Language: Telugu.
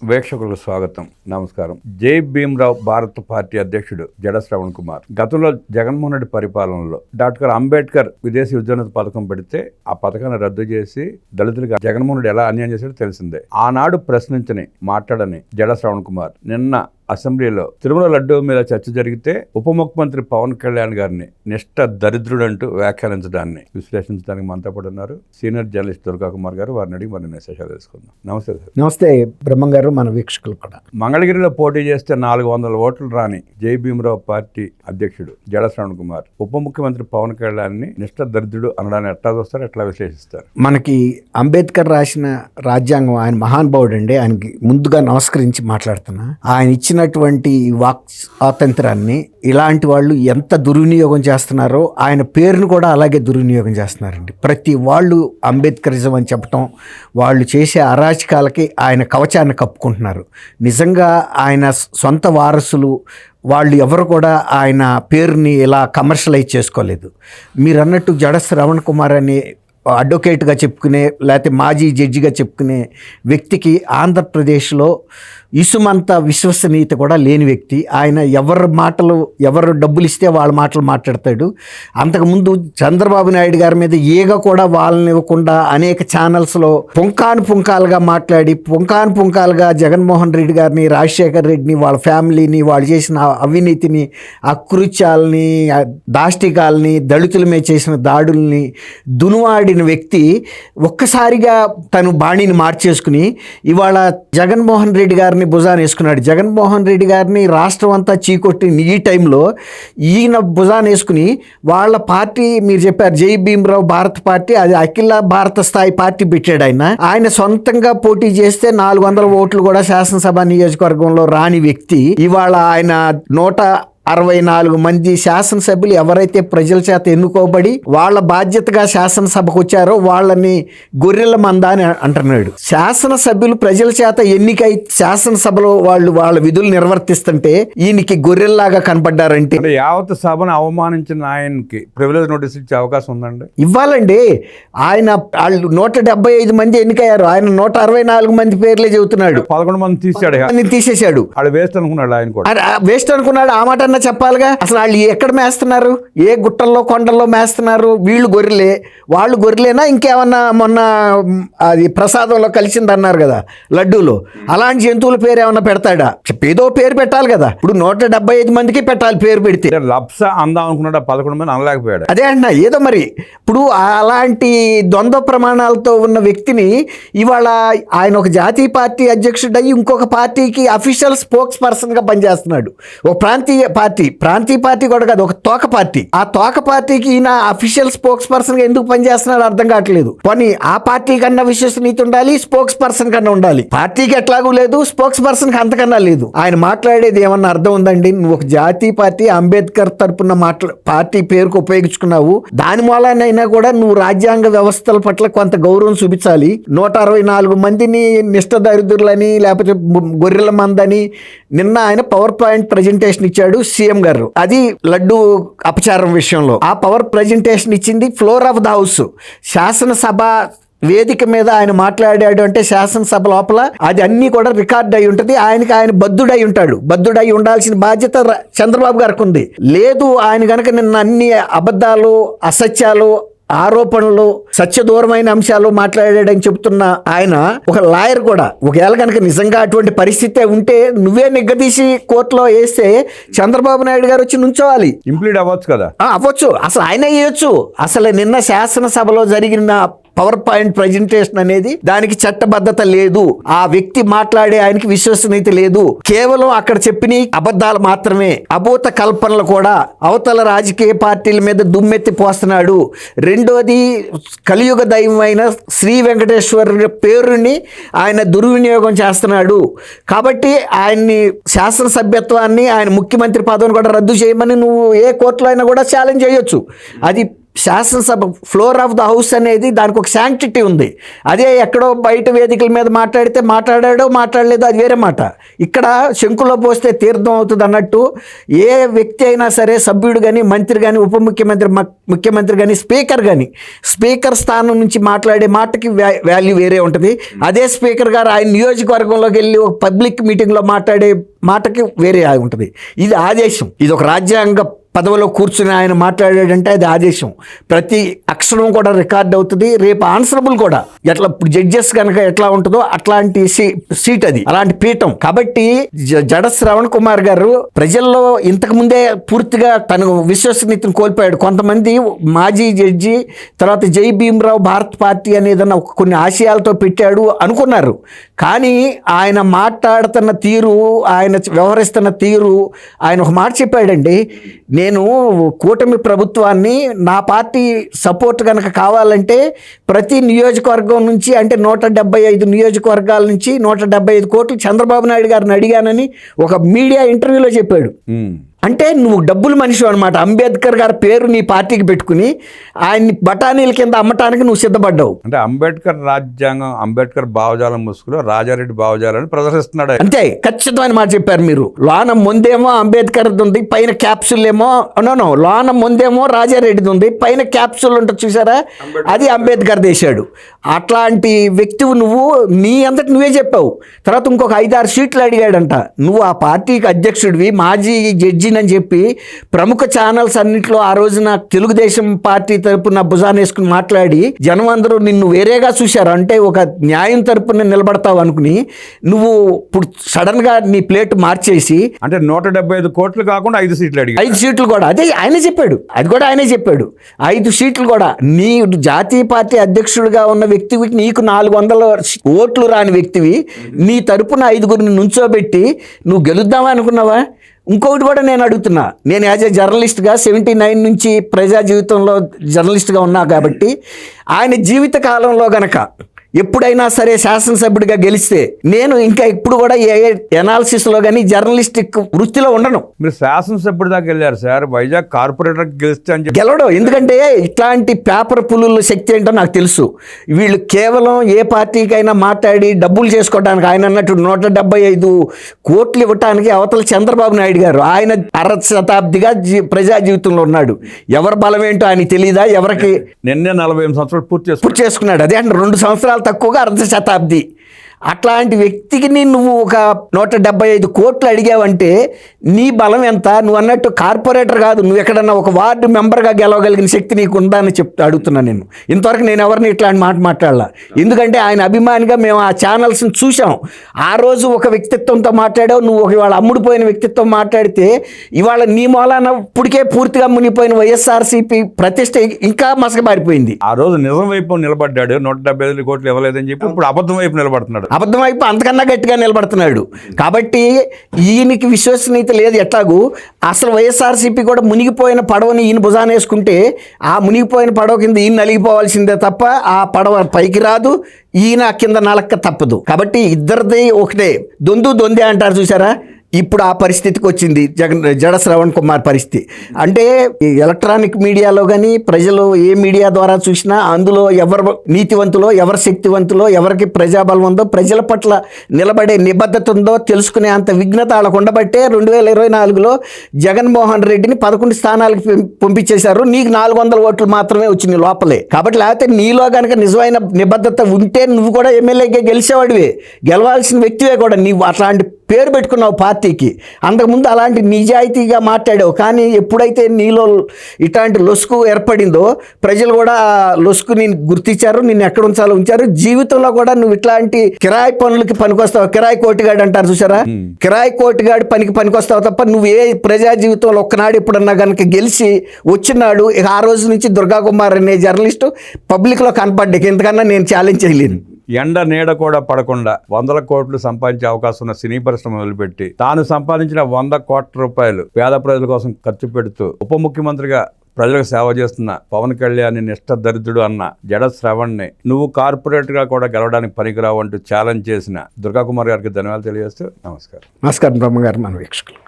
వీక్షకులకు స్వాగతం, నమస్కారం. జై భీమ్రావ్ భారత పార్టీ అధ్యక్షుడు జడ శ్రవణ్ కుమార్ గతంలో జగన్మోహన్ రెడ్డి పరిపాలనలో డాక్టర్ అంబేద్కర్ విదేశీ విద్యోన్నత పథకం పెడితే ఆ పథకాన్ని రద్దు చేసి దళితులకు జగన్మోహన్ రెడ్డి ఎలా అన్యాయం చేశాడో తెలిసిందే. ఆనాడు ప్రశ్నించని మాట్లాడని జడ శ్రవణ్ కుమార్ నిన్న అసెంబ్లీలో తిరుమల లడ్డూ మీద చర్చ జరిగితే ఉప ముఖ్యమంత్రి పవన్ కళ్యాణ్ గారిని నిష్ఠ దరిద్రుడంటూ వ్యాఖ్యానించడాన్ని విశ్లేషించడానికి మనతో పాటు ఉన్నారు సీనియర్ జర్నలిస్ట్ దుర్గా కుమార్ గారు. వారిని అడిగి మన విశేషాలు తెలుసుకుందాం. నమస్తే సార్. నమస్తే బ్రహ్మం గారు, మన వీక్షకులు కూడా. మంగళగిరిలో పోటీ చేస్తే 400 ఓట్లు రాని జై భీమ్రావ్ పార్టీ అధ్యక్షుడు జడ శ్రవణ్ కుమార్ ఉప ముఖ్యమంత్రి పవన్ కళ్యాణ్ నిష్ఠ దరిద్రుడు అనడాన్ని ఎట్లా చూస్తారు, ఎట్లా విశ్లేషిస్తారు? మనకి అంబేద్కర్ రాసిన రాజ్యాంగం, ఆయన మహానుభావుడు అండి. ఆయనకి ముందుగా నమస్కరించి మాట్లాడుతున్నా. ఆయన ఇచ్చినటువంటి వాక్ స్వాతంత్రాన్ని ఇలాంటి వాళ్ళు ఎంత దుర్వినియోగం చేస్తున్నారో ఆయన పేరును కూడా అలాగే దుర్వినియోగం చేస్తున్నారండి. ప్రతి వాళ్ళు అంబేద్కరిజం అని చెప్పటం, వాళ్ళు చేసే అరాచకాలకి ఆయన కవచాన్ని కప్పుకుంటున్నారు. నిజంగా ఆయన సొంత వారసులు వాళ్ళు ఎవరు కూడా ఆయన పేరుని ఇలా కమర్షియలైజ్ చేసుకోలేదు. మీరు అన్నట్టు జడ శ్రవణ్ కుమార్ అని అడ్వకేట్గా చెప్పుకునే, లేకపోతే మాజీ జడ్జిగా చెప్పుకునే వ్యక్తికి ఆంధ్రప్రదేశ్లో ఇసుమంత విశ్వసనీయత కూడా లేని వ్యక్తి. ఆయన ఎవరు డబ్బులు ఇస్తే వాళ్ళ మాటలు మాట్లాడతాడు. అంతకుముందు చంద్రబాబు నాయుడు గారి మీద ఈగ కూడా వాళ్ళని ఇవ్వకుండా అనేక ఛానల్స్లో పుంకాలుగా మాట్లాడి పుంకాలుగా జగన్మోహన్ రెడ్డి గారిని, రాజశేఖర్ రెడ్డిని, వాళ్ళ ఫ్యామిలీని, వాళ్ళు చేసిన అవినీతిని, అకృత్యాలని, దాష్టికాలని, దళితుల మీద చేసిన దాడుల్ని దునువాడిన వ్యక్తి ఒక్కసారిగా తను బాణీని మార్చేసుకుని ఇవాళ జగన్మోహన్ రెడ్డి గారిని భుజాన్ని వేసుకున్నాడు. జగన్మోహన్ రెడ్డి గారిని రాష్ట్రం అంతా చీకొట్టిన ఈ టైంలో ఈయన భుజాన్ని వేసుకుని వాళ్ళ పార్టీ, మీరు చెప్పారు జై భీమ్రావ్ భారత పార్టీ, అది అఖిల భారత స్థాయి పార్టీ పెట్టాడు. ఆయన సొంతంగా పోటీ చేస్తే 400 ఓట్లు కూడా శాసనసభ నియోజకవర్గంలో రాని వ్యక్తి ఇవాళ ఆయన 164 మంది శాసనసభ్యులు ఎవరైతే ప్రజల చేత ఎన్నుకోబడి వాళ్ళ బాధ్యతగా శాసనసభకు వచ్చారో వాళ్ళని గొర్రెల మంద అని అంటున్నాడు. శాసనసభ్యులు ప్రజల చేత ఎన్నికై శాసనసభలో వాళ్ళు వాళ్ళ విధులు నిర్వర్తిస్తుంటే ఈయనకి గొర్రెల్లాగా కనపడ్డారంటే యావత్ సభను అవమానించిన ఆయనకి ప్రివిలేజ్ నోటీస్ ఇచ్చే అవకాశం ఉందండి. ఇవ్వాలండి. ఆయన వాళ్ళు 175 మంది ఎన్నికయ్యారు, ఆయన 164 మంది పేర్లే చెబుతున్నాడు. 11 మంది తీసేశాడు. వాళ్ళు వేస్ట్ అనుకున్నాడు. ఆయన కూడా వేస్ట్ అనుకున్నాడు. ఆ మాట చెప్పాలిగా. అసలు వాళ్ళు ఎక్కడ మేస్తున్నారు, ఏ గుట్టల్లో కొండల్లో మేస్తున్నారు? వీళ్ళు గొర్రెలే, వాళ్ళు గొర్రెలేనా? ఇంకేమన్నా మొన్న అది ప్రసాదంలో కలిసిందన్నారు కదా లడ్డూలో, అలాంటి జంతువుల పేరు ఏమన్నా పెడతాడా? ఏదో పేరు పెట్టాలి కదా. ఇప్పుడు 175 మందికి పెట్టాలి పేరు పెడితే. లప్స అందాం అనుకున్నాడు, 11 మంది అనలేకపోయాడు. అదే అంటున్నా, ఏదో మరి ఇప్పుడు అలాంటి ద్వంద్వ ప్రమాణాలతో ఉన్న వ్యక్తిని ఇవాళ ఆయన ఒక జాతీయ పార్టీ అధ్యక్షుడు అయ్యి ఇంకొక పార్టీకి అఫీషియల్ స్పోక్స్ పర్సన్ గా పనిచేస్తున్నాడు. ఒక ప్రాంతీయ పార్టీ కూడా కాదు, ఒక తోక పార్టీ. ఆ తోక పార్టీకి ఈయన అఫీషియల్ స్పోక్స్ పర్సన్ గా ఎందుకు పనిచేస్తున్నాడు అర్థం కావట్లేదు. పోనీ ఆ పార్టీ కన్నా విశ్వసనీయత ఉండాలి, స్పోక్స్ పర్సన్ కన్నా ఉండాలి. పార్టీకి ఎట్లాగూ లేదు, స్పోక్స్ పర్సన్ కి అంతకన్నా లేదు. ఆయన మాట్లాడేది ఏమన్నా అర్థం ఉందండి? నువ్వు ఒక జాతీయ పార్టీ, అంబేద్కర్ తరపున పార్టీ పేరుకు ఉపయోగించుకున్నావు. దాని మూలానైనా కూడా నువ్వు రాజ్యాంగ వ్యవస్థల పట్ల కొంత గౌరవం చూపించాలి. 164 మందిని నిష్ఠ దరిద్రులని లేకపోతే గొర్రెల మందని నిన్న ఆయన పవర్ పాయింట్ ప్రజెంటేషన్ ఇచ్చాడు సీఎం గారు. అది లడ్డు అపచారం విషయంలో ఆ పవర్ ప్రజెంటేషన్ ఇచ్చింది ఫ్లోర్ ఆఫ్ ద హౌస్, శాసనసభ వేదిక మీద ఆయన మాట్లాడాడు అంటే శాసనసభ లోపల అది అన్ని కూడా రికార్డ్ అయి ఉంటుంది. ఆయన బద్ధుడై ఉంటాడు. బద్ధుడై ఉండాల్సిన బాధ్యత చంద్రబాబు గారికి ఉంది. లేదు, ఆయన కనుక నిన్న అన్ని అబద్ధాలు, అసత్యాలు, ఆరోపణలు, సత్యదూరమైన అంశాలు మాట్లాడాడని చెప్తున్న ఆయన ఒక లాయర్ కూడా ఒకవేళ కనుక నిజంగా అటువంటి పరిస్థితి ఉంటే నువ్వే నిగ్గదీసి కోర్టులో వేస్తే చంద్రబాబు నాయుడు గారు వచ్చి నుంచోవాలి. ఇంప్లీడ్ అవ్వచ్చు కదా. అవ్వచ్చు, అసలు ఆయన వేయొచ్చు. అసలు నిన్న శాసనసభలో జరిగిన పవర్ పాయింట్ ప్రజెంటేషన్ అనేది దానికి చట్టబద్ధత లేదు. ఆ వ్యక్తి మాట్లాడే ఆయనకి విశ్వసనీయత లేదు. కేవలం అక్కడ చెప్పిన అబద్ధాలు మాత్రమే, అభూత కల్పనలు కూడా. అవతల రాజకీయ పార్టీల మీద దుమ్మెత్తి పోస్తున్నాడు. రెండోది, కలియుగ దైవమైన శ్రీ వెంకటేశ్వర పేరుని ఆయన దుర్వినియోగం చేస్తున్నాడు. కాబట్టి ఆయన్ని శాసనసభ్యత్వాన్ని, ఆయన ముఖ్యమంత్రి పదవిని కూడా రద్దు చేయమని నువ్వు ఏ కోర్టులో అయినా కూడా ఛాలెంజ్ చేయొచ్చు. అది శాసనసభ ఫ్లోర్ ఆఫ్ ద హౌస్ అనేది దానికి ఒక శాంక్టిటీ ఉంది. అదే ఎక్కడో బయట వేదికల మీద మాట్లాడితే మాట్లాడలేదో అది వేరే మాట. ఇక్కడ శంకులో పోస్తే తీర్థం అవుతుంది అన్నట్టు ఏ వ్యక్తి అయినా సరే, సభ్యుడు కానీ, మంత్రి కానీ, ఉప ముఖ్యమంత్రి, ముఖ్యమంత్రి కానీ, స్పీకర్ స్థానం నుంచి మాట్లాడే మాటకి వాల్యూ వేరే ఉంటుంది. అదే స్పీకర్ గారు ఆయన నియోజకవర్గంలోకి వెళ్ళి ఒక పబ్లిక్ మీటింగ్లో మాట్లాడే మాటకి వేరే ఉంటుంది. ఇది ఆదేశం. ఇది ఒక రాజ్యాంగ పదవిలో కూర్చుని ఆయన మాట్లాడాడంటే అది ఆదేశం. ప్రతి అక్షరం కూడా రికార్డ్ అవుతుంది. రేపు ఆన్సరబుల్ కూడా. ఎట్లా ఇప్పుడు జడ్జెస్ కనుక ఎట్లా ఉంటుందో అట్లాంటి సీట్ అది, అలాంటి పీఠం. కాబట్టి జడ శ్రవణ్ కుమార్ గారు ప్రజల్లో ఇంతకు ముందే పూర్తిగా తను విశ్వసనీయతను కోల్పోయాడు. కొంతమంది మాజీ జడ్జి తర్వాత జై భీమ్రావ్ భారత్ పార్టీ అనేదన్న కొన్ని ఆశయాలతో పెట్టాడు అనుకున్నారు. కానీ ఆయన మాట్లాడుతున్న తీరు, ఆయన వ్యవహరిస్తున్న తీరు, ఆయన ఒక మాట చెప్పాడండి, నేను కూటమి ప్రభుత్వాన్ని నా పార్టీ సపోర్ట్ కనుక కావాలంటే ప్రతి నియోజకవర్గం నుంచి, అంటే 175 నియోజకవర్గాల నుంచి 175 కోట్లు చంద్రబాబు నాయుడు గారిని అడిగానని ఒక మీడియా ఇంటర్వ్యూలో చెప్పాడు. అంటే నువ్వు డబ్బులు మనిషి అనమాట. అంబేద్కర్ గారి పేరు నీ పార్టీకి పెట్టుకుని ఆయన్ని బఠానీల కింద అమ్మటానికి నువ్వు సిద్ధపడ్డావు. అంటే అంబేద్కర్ రాజ్యాంగం, అంబేద్కర్ భావజాలం ముసుగులో రాజారెడ్డి భావజాలను ప్రదర్శిస్తున్నాడు. అంతే, ఖచ్చితమైన మాట చెప్పారు మీరు. లోన ముందేమో అంబేద్కర్ ఉంది, పైన క్యాప్సూల్ ఏమో లోన ముందేమో రాజారెడ్డిది ఉంది, పైన క్యాప్సూల్ ఉంటుంది చూసారా, అది అంబేద్కర్ దేశాడు. అట్లాంటి వ్యక్తివి నువ్వు. నీ అంతటి నువ్వే చెప్పావు. తర్వాత ఇంకొక 5-6 సీట్లు అడిగాడంట. నువ్వు ఆ పార్టీకి అధ్యక్షుడివి, మాజీ జడ్జి అని చెప్పి ప్రముఖ ఛానల్స్ అన్నింటిలో ఆ రోజున తెలుగుదేశం పార్టీ తరపున భుజాన్ని వేసుకుని మాట్లాడి జనం అందరూ నిన్ను వేరేగా చూశారు. అంటే ఒక న్యాయం తరపున నిలబడతావు అనుకుని నువ్వు ఇప్పుడు సడన్ గా నీ ప్లేట్ మార్చేసి, అంటే 175 కోట్లు కాకుండా 5 సీట్లు అడిగి 5 సీట్లు కూడా అదే ఆయనే చెప్పాడు. అది కూడా ఆయనే చెప్పాడు. 5 సీట్లు కూడా నీ జాతీయ పార్టీ అధ్యక్షుడిగా ఉన్న వ్యక్తివి, నీకు 400 ఓట్లు రాని వ్యక్తివి, నీ తరపున 5గురిని నుంచోబెట్టి నువ్వు గెలుద్దామా అనుకున్నావా? ఇంకొకటి కూడా నేను అడుగుతున్నా. నేను యాజ్ ఏ జర్నలిస్ట్గా 79 నుంచి ప్రజా జీవితంలో జర్నలిస్ట్గా ఉన్నా కాబట్టి ఆయన జీవిత కాలంలో గనక ఎప్పుడైనా సరే శాసనసభ్యుడిగా గెలిస్తే నేను ఇంకా ఇప్పుడు కూడా ఏ ఎనాలిసిస్లో కానీ జర్నలిస్టిక్ వృత్తిలో ఉండను. మీరు శాసనసభ్యుడి దాకా వెళ్ళారు సార్, వైజాగ్ కార్పొరేటర్ గెలిస్తే అని చెప్పి గెలవడం. ఎందుకంటే ఇట్లాంటి పేపర్ పులుల శక్తి ఏంటో నాకు తెలుసు. వీళ్ళు కేవలం ఏ పార్టీకైనా మాట్లాడి డబ్బులు చేసుకోవడానికి, ఆయన అన్నట్టు 175 కోట్లు ఇవ్వటానికి అవతల చంద్రబాబు నాయుడు గారు ఆయన శతాబ్దిగా ప్రజా జీవితంలో ఉన్నాడు. ఎవరి బలం ఏంటో ఆయన తెలియదా? ఎవరికి నిన్నే 45 సంవత్సరాలు పూర్తి చేసుకున్నాడు. అదే అంటే 2 సంవత్సరాలు తక్కువగా అర్ధ శతాబ్ది. అట్లాంటి వ్యక్తికి నువ్వు ఒక 175 కోట్లు అడిగావంటే నీ బలం ఎంత? నువ్వు అన్నట్టు కార్పొరేటర్ కాదు, నువ్వు ఎక్కడన్నా ఒక వార్డు మెంబర్గా గెలవగలిగిన శక్తి నీకు ఉందా అని అడుగుతున్నాను నేను. ఇంతవరకు నేను ఎవరిని ఇట్లాంటి మాట మాట్లాడాల. ఎందుకంటే ఆయన అభిమానిగా మేము ఆ ఛానల్స్ని చూసాం. ఆ రోజు ఒక వ్యక్తిత్వంతో మాట్లాడావు, నువ్వు ఇవాళ అమ్ముడిపోయిన వ్యక్తిత్వం మాట్లాడితే ఇవాళ నీ మూలాన ఇప్పటికే పూర్తిగా మునిపోయిన వైఎస్ఆర్సీపీ ప్రతిష్ట ఇంకా మసకబారిపోయింది. ఆ రోజు నిజం వైపు నిలబడ్డాడు, 175 కోట్లు ఇవ్వలేదని చెప్పి ఇప్పుడు అబద్ధం వైపు నిలబడుతున్నాడు. అబద్ధం వైపు అంతకన్నా గట్టిగా నిలబడుతున్నాడు. కాబట్టి ఈయనకి విశ్వసనీయత లేదు. ఎట్లాగూ అసలు వైఎస్ఆర్సీపీ కూడా మునిగిపోయిన పడవని ఈయన భుజాన వేసుకుంటే ఆ మునిగిపోయిన పడవ కింద ఈయన నలిగిపోవాల్సిందే తప్ప ఆ పడవ పైకి రాదు, ఈయన కింద నలక్క తప్పదు. కాబట్టి ఇద్దరిది ఒకటే. దొందే అంటారు చూసారా, ఇప్పుడు ఆ పరిస్థితికి వచ్చింది జడ శ్రవణ్ కుమార్ పరిస్థితి. అంటే ఎలక్ట్రానిక్ మీడియాలో కానీ ప్రజలు ఏ మీడియా ద్వారా చూసినా అందులో ఎవరు నీతివంతులో, ఎవరు శక్తివంతులో, ఎవరికి ప్రజాబలం ఉందో, ప్రజల పట్ల నిలబడే నిబద్ధత ఉందో తెలుసుకునే అంత విఘ్నత వాళ్ళకు ఉండబట్టే 2024లో జగన్మోహన్ రెడ్డిని 11 స్థానాలకు పంపించేశారు. నీకు 400 ఓట్లు మాత్రమే వచ్చింది లోపలే. కాబట్టి లేకపోతే నీలో కనుక నిజమైన నిబద్ధత ఉంటే నువ్వు కూడా ఎమ్మెల్యేగా గెలిచేవాడివే, గెలవాల్సిన వ్యక్తివే కూడా. నీవు అట్లాంటి పేరు పెట్టుకున్నావు పార్టీకి. అంతకుముందు అలాంటి నిజాయితీగా మాట్లాడావు. కానీ ఎప్పుడైతే నీలో ఇట్లాంటి లొసుకు ఏర్పడిందో ప్రజలు కూడా లొసుకుని గుర్తించారు, నిన్ను ఎక్కడ ఉంచాలో ఉంచారు. జీవితంలో కూడా నువ్వు ఇట్లాంటి కిరాయి పనులకి పనికొస్తావు. కిరాయి కోటిగాడు అంటారు చూసారా, కిరాయి కోటిగాడు పనికొస్తావు తప్ప నువ్వు ఏ ప్రజా జీవితంలో ఒక్కనాడు ఎప్పుడన్నా కనుక గెలిచి వచ్చినాడు ఇక ఆ రోజు నుంచి దుర్గా కుమార్ అనే జర్నలిస్టు పబ్లిక్లో కనపడ్డాక ఇంతకన్నా నేను ఛాలెంజ్ చేయలేను. ఎండ నీడ కూడా పడకుండా 100 కోట్లు సంపాదించే అవకాశం ఉన్న సినీ పరిశ్రమ మొదలుపెట్టి తాను సంపాదించిన 100 కోట్ల రూపాయలు పేద ప్రజల కోసం ఖర్చు పెడుతూ ఉప ముఖ్యమంత్రిగా ప్రజలకు సేవ చేస్తున్న పవన్ కళ్యాణ్ నిష్ఠ దరిద్రుడు అన్న జడ శ్రవణ్ని నువ్వు కార్పొరేట్గా కూడా గెలవడానికి పనికిరావు అంటూ ఛాలెంజ్ చేసిన దుర్గా కుమార్ గారికి ధన్యవాదాలు తెలియజేస్తూ నమస్కారం. నమస్కారం బ్రహ్మగారు, మన వీక్షకులు.